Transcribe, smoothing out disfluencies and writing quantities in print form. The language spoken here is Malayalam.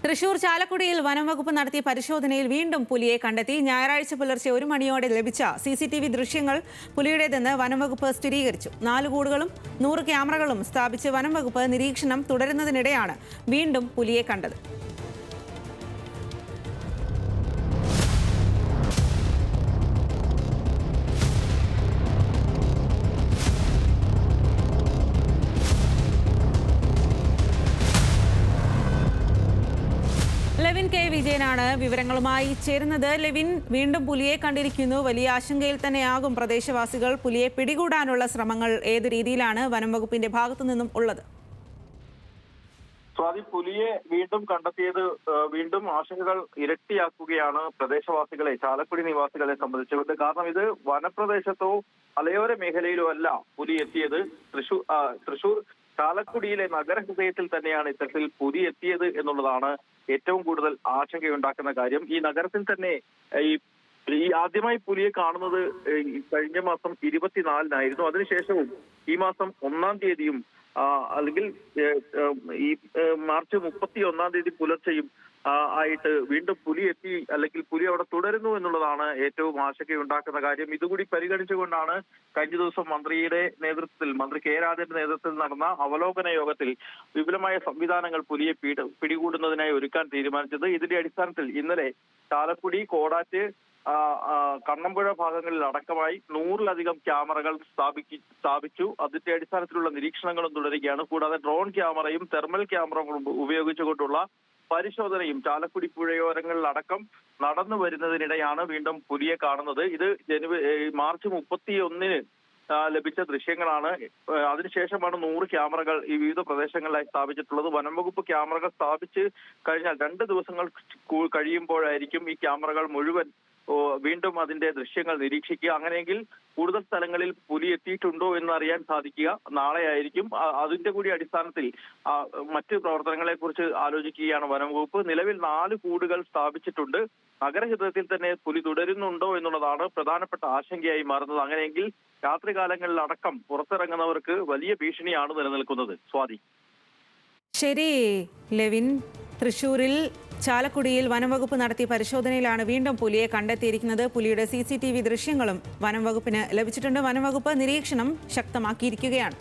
തൃശൂർ ചാലക്കുടിയിൽ വനംവകുപ്പ് നടത്തിയ പരിശോധനയിൽ വീണ്ടും പുലിയെ കണ്ടെത്തി. ഞായറാഴ്ച പുലർച്ചെ 1 മണിയോടെ ലഭിച്ച CCTV ദൃശ്യങ്ങൾ പുലിയുടേതെന്ന് വനംവകുപ്പ് സ്ഥിരീകരിച്ചു. 4 കൂടുകളും 100 ക്യാമറകളും സ്ഥാപിച്ച് വനംവകുപ്പ് നിരീക്ഷണം തുടരുന്നതിനിടെയാണ് വീണ്ടും പുലിയെ കണ്ടത്. ലെവിൻ കെ വിജയനാണ് വിവരങ്ങളുമായി ചേരുന്നത്. ലെവിൻ, വീണ്ടും പുലിയെ കണ്ടിരിക്കുന്നു. വലിയ ആശങ്കയിൽ തന്നെയാകും പ്രദേശവാസികൾ. പുലിയെ പിടികൂടാനുള്ള ശ്രമങ്ങൾ ഏതു രീതിയിലാണ് വനം വകുപ്പിന്റെ ഭാഗത്തു നിന്നും ഉള്ളത്? സ്വാതി, പുലിയെ വീണ്ടും കണ്ടെത്തിയത് വീണ്ടും ആശങ്കകൾ ഇരട്ടിയാക്കുകയാണ് പ്രദേശവാസികളെ, ചാലക്കുടി നിവാസികളെ സംബന്ധിച്ചുകൊണ്ട്. കാരണം ഇത് വനപ്രദേശത്തോ മലയോര മേഖലയിലോ അല്ല പുലി എത്തിയത്. തൃശൂർ ചാലക്കുടിയിലെ നഗരഹൃദയത്തിൽ തന്നെയാണ് ഇത്തരത്തിൽ പുലി എത്തിയത് എന്നുള്ളതാണ് ഏറ്റവും കൂടുതൽ ആശങ്കയുണ്ടാക്കുന്ന കാര്യം. ഈ നഗരത്തിൽ തന്നെ ഈ ആദ്യമായി പുലിയെ കാണുന്നത് കഴിഞ്ഞ മാസം 24-നായിരുന്നു. അതിനുശേഷവും ഈ മാസം 1-ാം തീയതിയും അല്ലെങ്കിൽ ഈ മാർച്ച് 31-ാം തീയതി പുലർച്ചെയും ആയിട്ട് വീണ്ടും പുലി എത്തി, അല്ലെങ്കിൽ പുലി അവിടെ തുടരുന്നു എന്നുള്ളതാണ് ഏറ്റവും ആശങ്കയുണ്ടാക്കുന്ന കാര്യം. ഇതുകൂടി പരിഗണിച്ചുകൊണ്ടാണ് കഴിഞ്ഞ ദിവസം മന്ത്രിയുടെ നേതൃത്വത്തിൽ, മന്ത്രി കെ രാജന്റെ നേതൃത്വത്തിൽ നടന്ന അവലോകന യോഗത്തിൽ വിപുലമായ സംവിധാനങ്ങൾ പുലിയെ പിടികൂടുന്നതിനായി ഒരുക്കാൻ തീരുമാനിച്ചത്. ഇതിന്റെ അടിസ്ഥാനത്തിൽ ഇന്നലെ ചാലക്കുടി, കോടാറ്റ്, കണ്ണമ്പുഴ ഭാഗങ്ങളിൽ അടക്കമായി 100-ലധികം ക്യാമറകൾ സ്ഥാപിച്ചു. അതിന്റെ അടിസ്ഥാനത്തിലുള്ള നിരീക്ഷണങ്ങളും തുടരുകയാണ്. കൂടാതെ ഡ്രോൺ ക്യാമറയും തെർമൽ ക്യാമറകളും ഉപയോഗിച്ചുകൊണ്ടുള്ള പരിശോധനയും ചാലക്കുടി പുഴയോരങ്ങളിലടക്കം നടന്നു വരുന്നതിനിടെയാണ് വീണ്ടും പുലിയെ കാണുന്നത്. ഇത് മാർച്ച് 31-ന് ലഭിച്ച ദൃശ്യങ്ങളാണ്. അതിനുശേഷമാണ് 100 ക്യാമറകൾ ഈ വിവിധ പ്രദേശങ്ങളിലായി സ്ഥാപിച്ചിട്ടുള്ളത്. വനം വകുപ്പ് ക്യാമറകൾ സ്ഥാപിച്ച് കഴിഞ്ഞാൽ 2 ദിവസങ്ങൾ കഴിയുമ്പോഴായിരിക്കും ഈ ക്യാമറകൾ മുഴുവൻ വീണ്ടും അതിന്റെ ദൃശ്യങ്ങൾ നിരീക്ഷിക്കുക. അങ്ങനെയെങ്കിൽ കൂടുതൽ സ്ഥലങ്ങളിൽ പുലി എത്തിയിട്ടുണ്ടോ എന്ന് അറിയാൻ സാധിക്കുക നാളെ ആയിരിക്കും. അതിന്റെ കൂടി അടിസ്ഥാനത്തിൽ മറ്റ് പ്രവർത്തനങ്ങളെ കുറിച്ച് ആലോചിക്കുകയാണ് വനംവകുപ്പ്. നിലവിൽ 4 കൂടുകൾ സ്ഥാപിച്ചിട്ടുണ്ട്. നഗരഹൃദയത്തിൽ തന്നെ പുലി തുടരുന്നുണ്ടോ എന്നുള്ളതാണ് പ്രധാനപ്പെട്ട ആശങ്കയായി മാറുന്നത്. അങ്ങനെയെങ്കിൽ രാത്രികാലങ്ങളിലടക്കം പുറത്തിറങ്ങുന്നവർക്ക് വലിയ ഭീഷണിയാണ് നിലനിൽക്കുന്നത്. സ്വാതി. ശരി ലെവിൻ, തൃശൂരിൽ ചാലക്കുടിയിൽ വനംവകുപ്പ് നടത്തിയ പരിശോധനയിലാണ് വീണ്ടും പുലിയെ കണ്ടെത്തിയിരിക്കുന്നത്. പുലിയുടെ CCTV ദൃശ്യങ്ങളും വനംവകുപ്പിന് ലഭിച്ചിട്ടുണ്ട്. വനംവകുപ്പ് നിരീക്ഷണം ശക്തമാക്കിയിരിക്കുകയാണ്.